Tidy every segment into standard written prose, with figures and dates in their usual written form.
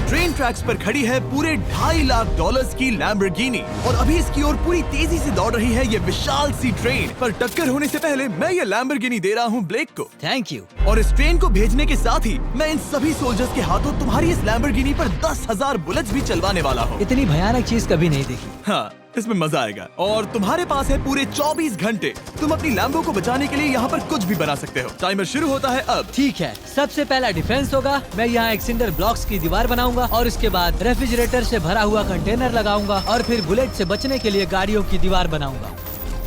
Train tracks पर खड़ी है पूरे $2.5 लाख की लैम्बोर्गिनी और अभी इसकी ओर पूरी तेजी से दौड़ रही है ये विशाल सी ट्रेन। पर टक्कर होने से पहले मैं ये लैम्बोर्गिनी दे रहा हूँ ब्लेक को। Thank you. और इस ट्रेन को भेजने के साथ ही मैं इन सभी सोल्जर्स के हाथों तुम्हारी इस लैम्बोर्गिनी पर 10,000 बुलेट्स भी चलवाने वाला हूँ। इतनी भयानक चीज कभी नहीं देखी। हाँ, इसमें मजा आएगा। और तुम्हारे पास है पूरे 24 घंटे। तुम अपनी लैम्बो को बचाने के लिए यहाँ पर कुछ भी बना सकते हो। टाइमर शुरू होता है अब। ठीक है, सबसे पहला डिफेंस होगा। मैं यहाँ एक सिंडर ब्लॉक्स की दीवार बनाऊंगा और इसके बाद रेफ्रिजरेटर से भरा हुआ कंटेनर लगाऊंगा और फिर बुलेट से बचने के लिए गाड़ियों की दीवार बनाऊंगा।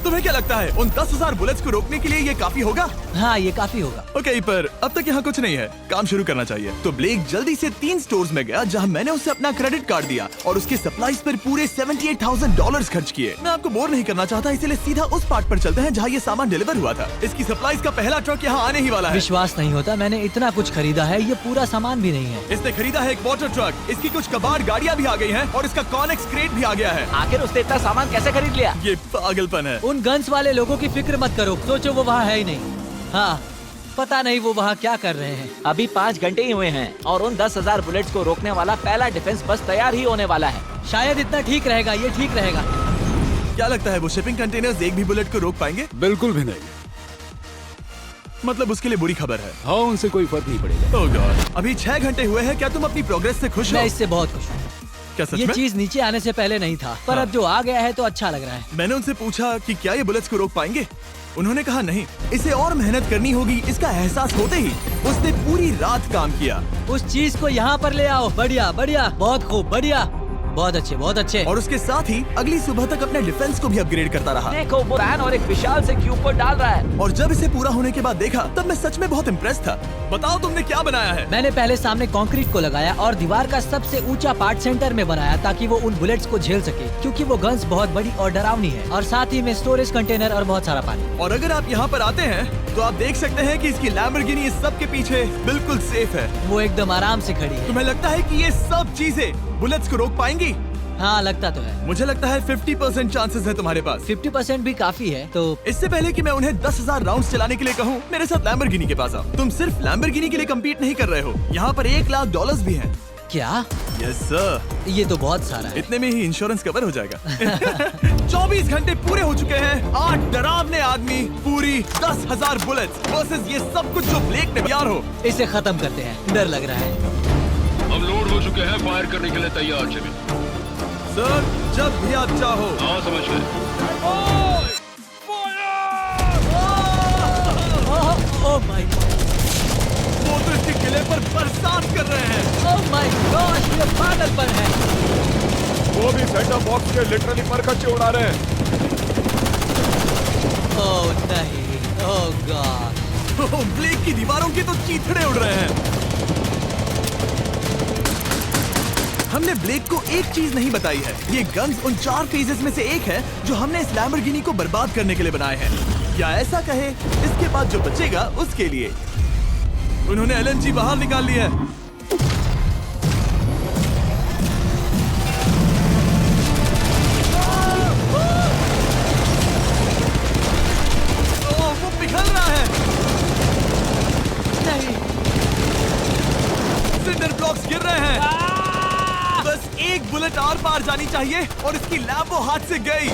तुम्हें क्या लगता है उन 10,000 बुलेट्स को रोकने के लिए ये काफी होगा? हाँ, ये काफी होगा। ओके, पर अब तक यहाँ कुछ नहीं है, काम शुरू करना चाहिए। तो ब्लेक जल्दी से 3 स्टोर्स में गया जहाँ मैंने उसे अपना क्रेडिट कार्ड दिया और उसके सप्लाईज पर पूरे $78,000 खर्च किए। मैं आपको बोर नहीं करना चाहता, इसलिए सीधा उस पार्ट पर चलते हैं जहाँ ये सामान डिलीवर हुआ था। इसकी सप्लाईज का पहला ट्रक यहाँ आने ही वाला है। विश्वास नहीं होता, मैंने इतना कुछ खरीदा है, ये पूरा सामान भी नहीं है। इसने खरीदा है एक वाटर ट्रक, इसकी कुछ कबाड़ गाड़ियाँ भी आ गई हैं और इसका कॉनेक्स क्रेट भी आ गया है। आखिर उसने इतना सामान कैसे खरीद लिया? ये पागलपन है। उन गन्स वाले लोगों की फिक्र मत करो, सोचो वो वहाँ है ही नहीं। हाँ, पता नहीं वो वहाँ क्या कर रहे हैं। अभी 5 घंटे ही हुए हैं और उन 10,000 बुलेट्स को रोकने वाला पहला डिफेंस बस तैयार ही होने वाला है। शायद इतना ठीक रहेगा, ये ठीक रहेगा। क्या लगता है वो शिपिंग कंटेनर्स एक भी बुलेट को रोक पाएंगे? बिल्कुल भी नहीं। मतलब उसके लिए बुरी खबर है। हाँ, उनसे कोई फर्क नहीं पड़ेगा। ओह गॉड, अभी 6 घंटे हुए हैं। क्या तुम अपनी प्रोग्रेस से खुश हो? मैं इससे बहुत खुश हूँ। क्या सच ये में? चीज नीचे आने से पहले नहीं था, पर हाँ। अब जो आ गया है तो अच्छा लग रहा है। मैंने उनसे पूछा कि क्या ये बुलेट्स को रोक पाएंगे। उन्होंने कहा नहीं, इसे और मेहनत करनी होगी। इसका एहसास होते ही उसने पूरी रात काम किया। उस चीज को यहाँ पर ले आओ। बढ़िया बढ़िया, बहुत खूब, बढ़िया, बहुत अच्छे, बहुत अच्छे। और उसके साथ ही अगली सुबह तक अपने डिफेंस को भी अपग्रेड करता रहा। देखो, वो वैन और एक विशाल से क्यूब को डाल रहा है। और जब इसे पूरा होने के बाद देखा तब मैं सच में बहुत इम्प्रेस था। बताओ तुमने क्या बनाया है? मैंने पहले सामने कंक्रीट को लगाया और दीवार का सबसे ऊंचा पार्ट सेंटर में बनाया ताकि वो उन बुलेट्स को झेल सके, क्योंकि वो गन्स बहुत बड़ी और डरावनी है। और साथ ही में स्टोरेज कंटेनर और बहुत सारा पानी। और अगर आप यहाँ पर आते हैं तो आप देख सकते हैं कि इसकी लैम्बोर्गिनी इस सब के पीछे बिल्कुल सेफ है। वो एकदम आराम से खड़ी है। तुम्हें लगता है कि ये सब चीजें बुलेट्स को रोक पाएंगी? हाँ, लगता तो है। मुझे लगता है 50% चांसेस है तुम्हारे पास। 50% भी काफी है। तो इससे पहले कि मैं उन्हें 10,000 राउंड्स चलाने के लिए कहूँ, मेरे साथ लैम्बोर्गिनी के पास आओ। तुम सिर्फ लैम्बोर्गिनी के लिए कम्पीट नहीं कर रहे हो, यहाँ पर $1 लाख भी हैं। क्या? Yes sir. ये तो बहुत सारा है। इतने में ही इंश्योरेंस कवर हो जाएगा। 24 घंटे पूरे हो चुके हैं। 8 डरावने आदमी, पूरी 10,000 बुलेट्स वर्सेस ये सब कुछ जो ब्लेक ने तैयार हो। इसे खत्म करते हैं, डर लग रहा है। हम लोड हो चुके हैं, फायर करने के लिए तैयार। चलिए सर, जब भी आप चाहो। हाँ, समझ गए। ओह माय गॉड, वो तो इसके किले पर बरसात कर रहे हैं। ओह माय गॉड, ये पागलपन है। वो भी सेट टॉप बॉक्स के लिटरली पर खच्चे उड़ा रहे हैं। ओह नहीं, ओह गॉड। ब्लेक की दीवारों के तो चीथड़े उड़ रहे हैं। हमने ब्लेक को एक चीज नहीं बताई है, ये गन्स उन 4 फेजेस में से एक है जो हमने इस लैम्बोर्गिनी को बर्बाद करने के लिए बनाए हैं। या ऐसा कहे, इसके बाद जो बचेगा उसके लिए। उन्होंने LNG बाहर निकाल ली है। वो पिघल रहा है। नहीं, सिंडर ब्लॉक्स गिर रहे हैं। बस एक बुलेट और पार जानी चाहिए और इसकी लैम्बो हाथ से गई।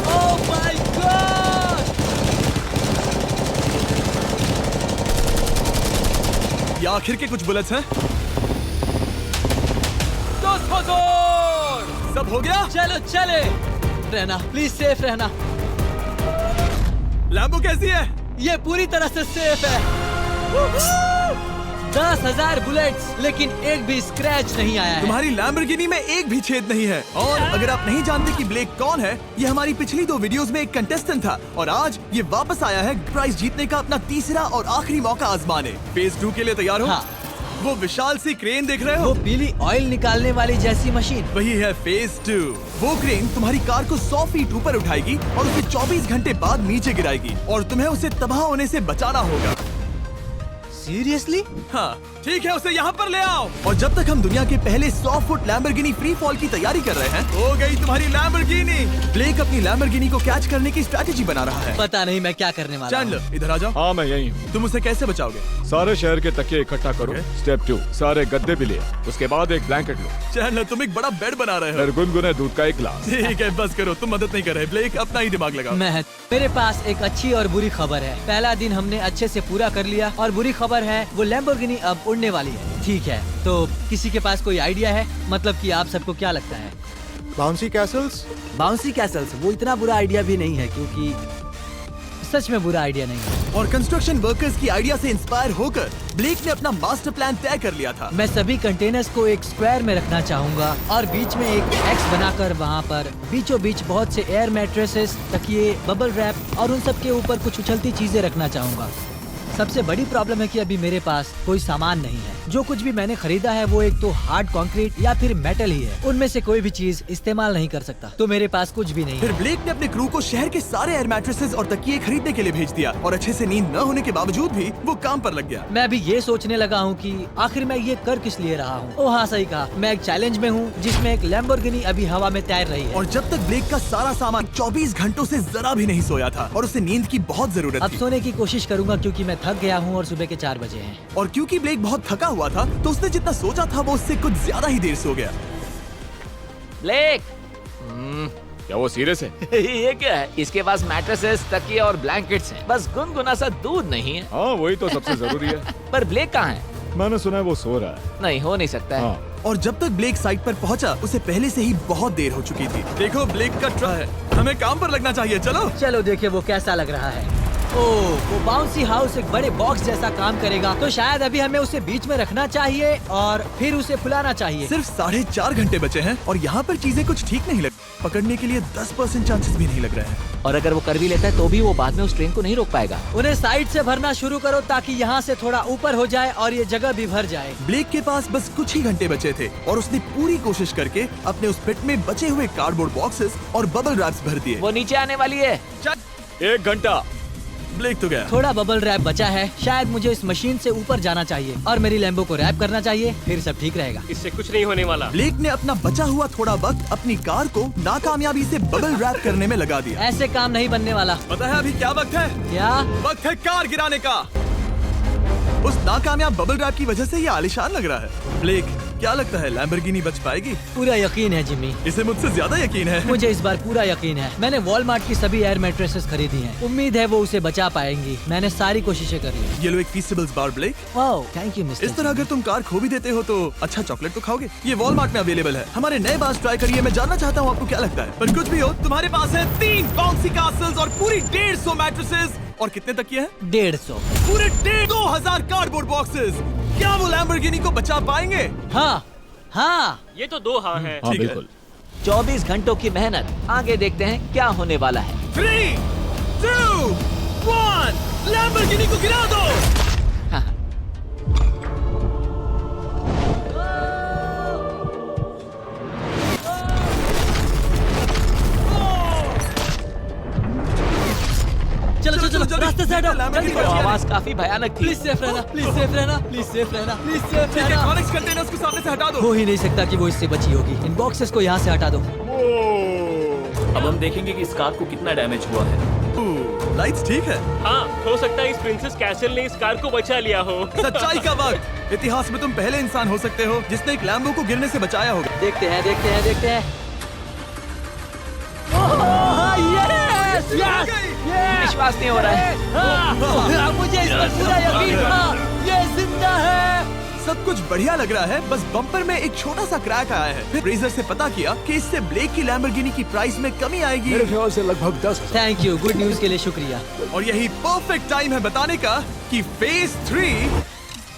Oh my God. ये आखिर के कुछ बुलेट्स हैं। सब हो गया? चलो चले। रहना, प्लीज सेफ रहना। लैम्बो कैसी है? ये पूरी तरह से सेफ है। 10,000 बुलेट्स, लेकिन एक भी स्क्रैच नहीं आया है। तुम्हारी लैम्बोर्गिनी में एक भी छेद नहीं है। और अगर आप नहीं जानते कि ब्लेक कौन है, ये हमारी पिछली 2 वीडियोस में एक कंटेस्टेंट था और आज ये वापस आया है प्राइज जीतने का अपना तीसरा और आखिरी मौका आजमाने। फेज 2 के लिए तैयार हो? हाँ। वो विशाल सी क्रेन देख रहे हो? वो पीली ऑयल निकालने वाली जैसी मशीन। वही है फेज 2। वो क्रेन तुम्हारी कार को 100 फीट ऊपर उठाएगी और उसे 24 घंटे बाद नीचे गिराएगी और तुम्हें उसे तबाह होने से बचाना होगा। सीरियसली? हाँ ठीक है, उसे यहाँ पर ले आओ। और जब तक हम दुनिया के पहले 100 फुट लैम्बोर्गिनी फ्री फॉल की तैयारी कर रहे हैं, हो गई तुम्हारी लैम्बोर्गिनी। ब्लेक अपनी लैम्बोर्गिनी को कैच करने की स्ट्रैटेजी बना रहा है। पता नहीं मैं क्या करने वाला हूँ। चैंडलर इधर आ जाओ। हाँ मैं यही हूँ। तुम उसे कैसे बचाओगे? सारे शहर के तकिए इकट्ठा करो। स्टेप 2, सारे गद्दे भी ले। उसके बाद एक ब्लैंकेट लो। चैंडलर तुम एक बड़ा बेड बना रहे हो। फिर गुनगुने दूध का एक गिलास। ठीक है बस करो, तुम मदद नहीं कर रहे। ब्लेक अपना ही दिमाग लगाओ। मेरे पास एक अच्छी और बुरी खबर है। पहला दिन हमने अच्छे से पूरा कर लिया और बुरी खबर है वो लैम्बोर्गिनी अब उड़ने वाली है। ठीक है, तो किसी के पास कोई आइडिया है? मतलब कि आप सबको क्या लगता है? Bouncy Castle's? बाउंसी कैसल्स वो इतना बुरा आइडिया भी नहीं है, क्योंकि सच में बुरा आइडिया नहीं है। और कंस्ट्रक्शन वर्कर्स की आइडिया से इंस्पायर होकर ब्लेक ने अपना मास्टर प्लान तय कर लिया था। मैं सभी कंटेनर्स को एक स्क्वायर में रखना चाहूंगा और बीच में एक एक्स बनाकर वहाँ पर बीचों बीच बहुत से एयर मैट्रेसेस, तकिए, बबल रैप और उन सब के ऊपर कुछ उछलती चीजें रखना चाहूंगा। सबसे बड़ी प्रॉब्लम है कि अभी मेरे पास कोई सामान नहीं है। जो कुछ भी मैंने खरीदा है वो एक तो हार्ड कंक्रीट या फिर मेटल ही है। उनमें से कोई भी चीज इस्तेमाल नहीं कर सकता, तो मेरे पास कुछ भी नहीं फिर है। ब्लेक ने अपने क्रू को शहर के सारे एयर मैट्रेसेस और तकिए खरीदने के लिए भेज दिया और अच्छे से नींद न होने के बावजूद भी वो काम पर लग गया। मैं अभी ये सोचने लगा हूँ कि आखिर मैं ये कर किस लिए रहा हूँ। ओह हाँ, सही कहा। मैं एक चैलेंज में हूँ जिसमें एक लैम्बोर्गिनी अभी हवा में तैर रही है। और जब तक ब्लेक का सारा सामान 24 घंटों से जरा भी नहीं सोया था और उसे नींद की बहुत जरूरत अब थी। सोने की कोशिश करूंगा क्योंकि मैं थक गया हूँ और सुबह के 4 बजे हैं। और क्योंकि ब्लेक बहुत थका हुआ था तो उसने जितना सोचा था वो उससे कुछ ज्यादा ही देर सो गया। ब्लेक क्या वो सीरियस है? ये क्या है? इसके पास मैट्रेसेस, तकिए और ब्लैंकेट्स हैं। बस गुनगुना सा दूध नहीं है। हाँ वही तो सबसे जरूरी है। पर ब्लेक कहाँ है? मैंने सुना है वो सो रहा है। नहीं हो नहीं सकता है। हाँ और जब तक ब्लेक साइट पर पहुंचा उसे पहले से ही बहुत देर हो चुकी थी। देखो ब्लेक का ट्रक है, हमें काम पर लगना चाहिए। चलो चलो देखे वो कैसा लग रहा है। ओह, वो बाउंसी हाउस एक बड़े बॉक्स जैसा काम करेगा, तो शायद अभी हमें उसे बीच में रखना चाहिए और फिर उसे फुलाना चाहिए। सिर्फ 4.5 घंटे बचे हैं और यहाँ पर चीजें कुछ ठीक नहीं लग। पकड़ने के लिए 10% चांसेस भी नहीं लग रहे हैं। और अगर वो कर भी लेता है तो भी वो बाद में उस ट्रेन को नहीं रोक पाएगा। उन्हें साइड से भरना शुरू करो ताकि यहाँ से थोड़ा ऊपर हो जाए और ये जगह भी भर जाए। ब्लेक के पास बस कुछ ही घंटे बचे थे और उसने पूरी कोशिश करके अपने उस पिट में बचे हुए कार्डबोर्ड बॉक्सेस और बबल रैप्स भर दिए। वो नीचे आने वाली है। 1 घंटा। ब्लेक तो गया। थोड़ा बबल रैप बचा है, शायद मुझे इस मशीन से ऊपर जाना चाहिए और मेरी लैम्बो को रैप करना चाहिए, फिर सब ठीक रहेगा। इससे कुछ नहीं होने वाला। ब्लेक ने अपना बचा हुआ थोड़ा वक्त अपनी कार को नाकामयाबी से बबल रैप करने में लगा दिया। ऐसे काम नहीं बनने वाला। पता है अभी क्या वक्त है? क्या? वक्त है कार गिराने का। उस नाकामयाब बबल रैप की वजह से ये आलिशान लग रहा है। ब्लेक क्या लगता है लैम्बोर्गिनी बच पाएगी? पूरा यकीन है जिमी। इसे मुझसे ज्यादा यकीन है। मुझे इस बार पूरा यकीन है। मैंने वॉलमार्ट की सभी एयर मैट्रेसेस खरीदी हैं। उम्मीद है वो उसे बचा पाएंगी। मैंने सारी कोशिशें कर ली। ये लो एक Feastables bar black. Wow, thank you mister. इस तरह अगर तुम कार खो भी देते हो तो अच्छा चॉकलेट तो खाओगे। ये वॉलमार्ट में अवेलेबल है। हमारे नए बार ट्राई करिए। मैं जानना चाहता हूँ आपको क्या लगता है। पर कुछ भी हो, तुम्हारे पास है 3 बाउंसी कासल्स और पूरी 150 मैट्रेसेस और कितने तकिए हैं? 150। पूरे 2,000 कार्डबोर्ड बॉक्सेस। क्या वो लैम्बोर्गिनी को बचा पाएंगे? हाँ हाँ। ये तो 2 हाँ है। हाँ ठीक है। बिल्कुल। 24 घंटों की मेहनत। आगे देखते हैं क्या होने वाला है। 3, 2, 1 लैम्बोर्गिनी को गिरा दो। चलो चलो चलो, रास्ते से हटो, जल्दी वो करो। आवाज काफी भयानक थी। प्लीज सेफ रहना, प्लीज सेफ रहना, प्लीज सेफ रहना, प्लीज सेफ ठीक है, रहना। कॉनिक्स कंटेनर्स को सामने से हटा दो। हो ही नहीं सकता कि वो इससे बची होगी। इन बॉक्सेस को यहाँ से हटा दो। अब हम देखेंगे कि इस कार को कितना डैमेज हुआ है। लाइट्स ठीक है। हाँ, हो सकता है इस प्रिंसेस कैसल ने इस कार को बचा लिया हो। सच्चाई का वक्त। इतिहास में तुम पहले इंसान हो सकते हो जिसने एक लैम्बो को गिरने से बचाया होगा। देखते हैं, देखते हैं, देखते हैं। ओह, यस, यस, यस। विश्वास नहीं हो रहा है। हाँ, मुझे इस पर पूरा यकीन था। ये जिंदा है। सब कुछ बढ़िया लग रहा है, बस बम्पर में एक छोटा सा क्रैक आया है। फिर फ्रेजर से पता किया कि इससे ब्लेक की लैम्बोर्गिनी की प्राइस में कमी आएगी। मेरे ख्याल से लगभग 10,000। थैंक यू, गुड न्यूज के लिए शुक्रिया। और यही परफेक्ट टाइम है बताने का कि फेज 3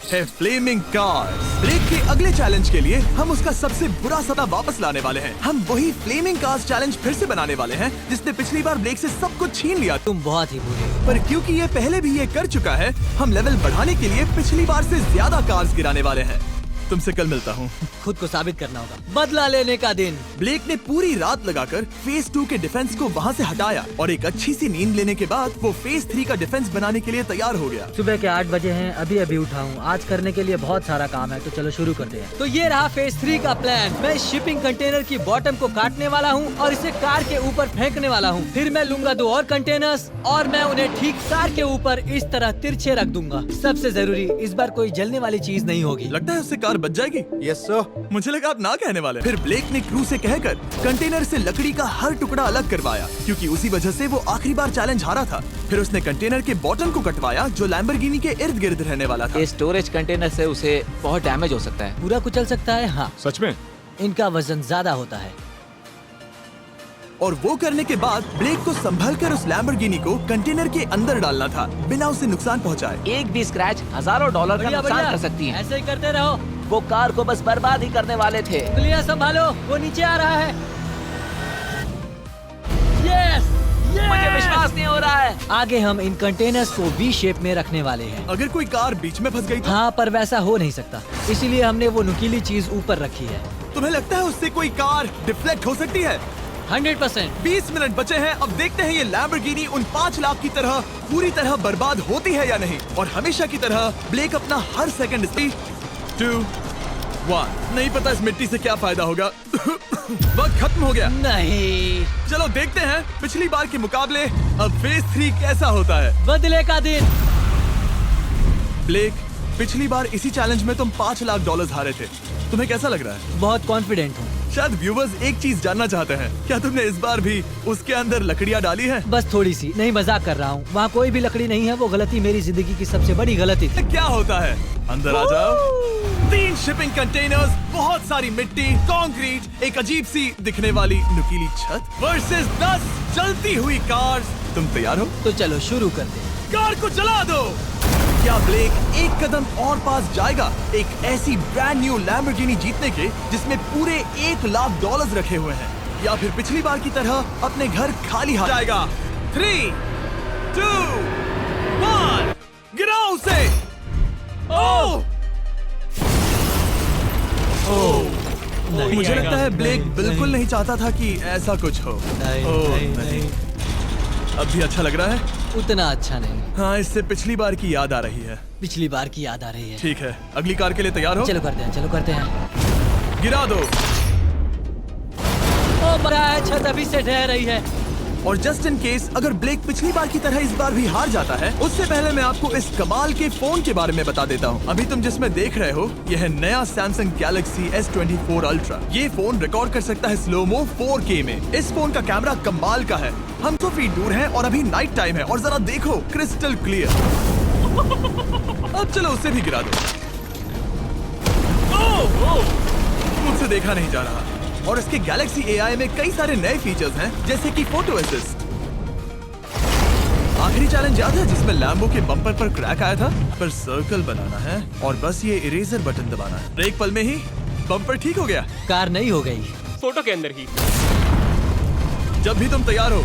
है फ्लेमिंग कार्स। ब्लेक के अगले चैलेंज के लिए हम उसका सबसे बुरा सदा वापस लाने वाले हैं। हम वही फ्लेमिंग कार्स चैलेंज फिर से बनाने वाले हैं जिसने पिछली बार ब्लेक से सब कुछ छीन लिया। तुम बहुत ही बुरे हो। पर क्योंकि ये पहले भी ये कर चुका है, हम लेवल बढ़ाने के लिए पिछली बार से ज्यादा कार्स गिराने वाले हैं। तुमसे कल मिलता हूँ। खुद को साबित करना होगा। बदला लेने का दिन। ब्लेक ने पूरी रात लगाकर फेज 2 के डिफेंस को वहाँ से हटाया और एक अच्छी सी नींद लेने के बाद वो फेज 3 का डिफेंस बनाने के लिए तैयार हो गया। सुबह के 8 बजे हैं, अभी अभी उठा हूँ। आज करने के लिए बहुत सारा काम है, तो चलो शुरू करते हैं। तो ये रहा फेज 3 का प्लान। मैं शिपिंग कंटेनर की बॉटम को काटने वाला हूँ और इसे कार के ऊपर फेंकने वाला हूँ। फिर मैं लूंगा 2 और कंटेनर्स और मैं उन्हें ठीक कार के ऊपर इस तरह तिरछे रख दूंगा। सबसे जरूरी, इस बार कोई जलने वाली चीज नहीं होगी। लगता है उससे कार बच जाएगी। Yes sir. मुझे लगा आप ना कहने वाले। फिर ब्लेक ने क्रू से कहकर कंटेनर से लकड़ी का हर टुकड़ा अलग करवाया, क्योंकि उसी वजह से वो आखिरी बार चैलेंज हारा था। फिर उसने कंटेनर के बॉटम को कटवाया जो लैम्बोर्गिनी के इर्द गिर्द रहने वाला था। ये स्टोरेज कंटेनर से उसे बहुत डैमेज हो सकता है। पूरा कुचल सकता है। हाँ, सच में? इनका वजन ज्यादा होता है। और वो करने के बाद ब्लेक को संभलकर उस लैम्बोर्गिनी को कंटेनर के अंदर डालना था बिना उसे नुकसान पहुंचाए। एक भी स्क्रैच हजारों डॉलर का बढ़िया, नुकसान बढ़िया। कर सकती है। ऐसे ही करते रहो। वो कार को बस बर्बाद ही करने वाले थे। लिया संभालो, वो नीचे आ रहा है। यस, मुझे विश्वास नहीं हो रहा है। आगे हम इन कंटेनर्स को वी शेप में रखने वाले हैं। अगर कोई कार बीच में फंस गई तो? हाँ, पर वैसा हो नहीं सकता, इसीलिए हमने वो नुकीली चीज ऊपर रखी है। तुम्हें लगता है उससे कोई कार डिफ्लेक्ट हो सकती है? 100%। 20 मिनट बचे हैं। अब देखते हैं ये लैम्बोर्गिनी उन 5 लाख की तरह पूरी तरह बर्बाद होती है या नहीं। और हमेशा की तरह ब्लेक अपना हर सेकंड 3, 2, 1। नहीं पता इस मिट्टी से क्या फायदा होगा। वक्त खत्म हो गया। नहीं, चलो देखते हैं पिछली बार के मुकाबले अब फेज 3 कैसा होता है। बदले का दिन। ब्लेक, पिछली बार इसी चैलेंज में तुम $5 लाख हारे थे। तुम्हें कैसा लग रहा है? बहुत कॉन्फिडेंट हूँ। शायद व्यूवर्स एक चीज जानना चाहते हैं, क्या तुमने इस बार भी उसके अंदर लकड़ियाँ डाली हैं? बस थोड़ी सी, नहीं मजाक कर रहा हूँ। वहाँ कोई भी लकड़ी नहीं है। वो गलती मेरी जिंदगी की सबसे बड़ी गलती थी। क्या होता है? अंदर आ जाओ। 3 शिपिंग कंटेनर्स, बहुत सारी मिट्टी, कंक्रीट, एक अजीब सी दिखने वाली नुकीली छत वर्सेस 10 जलती हुई कार्स। तुम तैयार हो? तो चलो शुरू करते हैं। कार को जला दो। क्या ब्लेक एक कदम और पास जाएगा एक ऐसी ब्रांड न्यू लैम्बोर्गिनी जीतने के जिसमें पूरे $1 लाख रखे हुए हैं, या फिर पिछली बार की तरह अपने घर खाली हाथ जाएगा? 3, 2, 1, गिराओ उसे। ओह! मुझे लगता है ब्लेक बिल्कुल नहीं चाहता था कि ऐसा कुछ हो। ओह, नहीं। अब भी अच्छा लग रहा है? उतना अच्छा नहीं। हाँ, इससे पिछली बार की याद आ रही है। पिछली बार की याद आ रही है। ठीक है, अगली कार के लिए तैयार हो? चलो करते हैं, चलो करते हैं। गिरा दो। ओ बड़ा है, छत अभी से ढह रही है। और जस्ट इन केस अगर ब्लेक पिछली बार की तरह इस बार भी हार जाता है, उससे पहले मैं आपको इस कमाल के फोन के बारे में बता देता हूँ। अभी तुम जिसमें देख रहे हो, यह है नया सैमसंग गैलेक्सी S24 अल्ट्रा। ये फोन रिकॉर्ड कर सकता है स्लोमो 4K में। इस फोन का कैमरा कमाल का है। हम 100 फीट दूर हैं और अभी नाइट टाइम है और जरा देखो, क्रिस्टल क्लियर। अब चलो उसे भी गिरा दो। मुझसे देखा नहीं जा रहा। और इसके गैलेक्सी AI में कई सारे नए फीचर्स हैं, जैसे कि फोटो असिस्ट। आखिरी चैलेंज याद है जिसमें लैम्बो के बम्पर पर क्रैक आया था? पर सर्कल बनाना है और बस ये इरेजर बटन दबाना है। एक पल में ही बम्पर ठीक हो गया। कार नहीं हो गई। फोटो के अंदर ही। जब भी तुम तैयार हो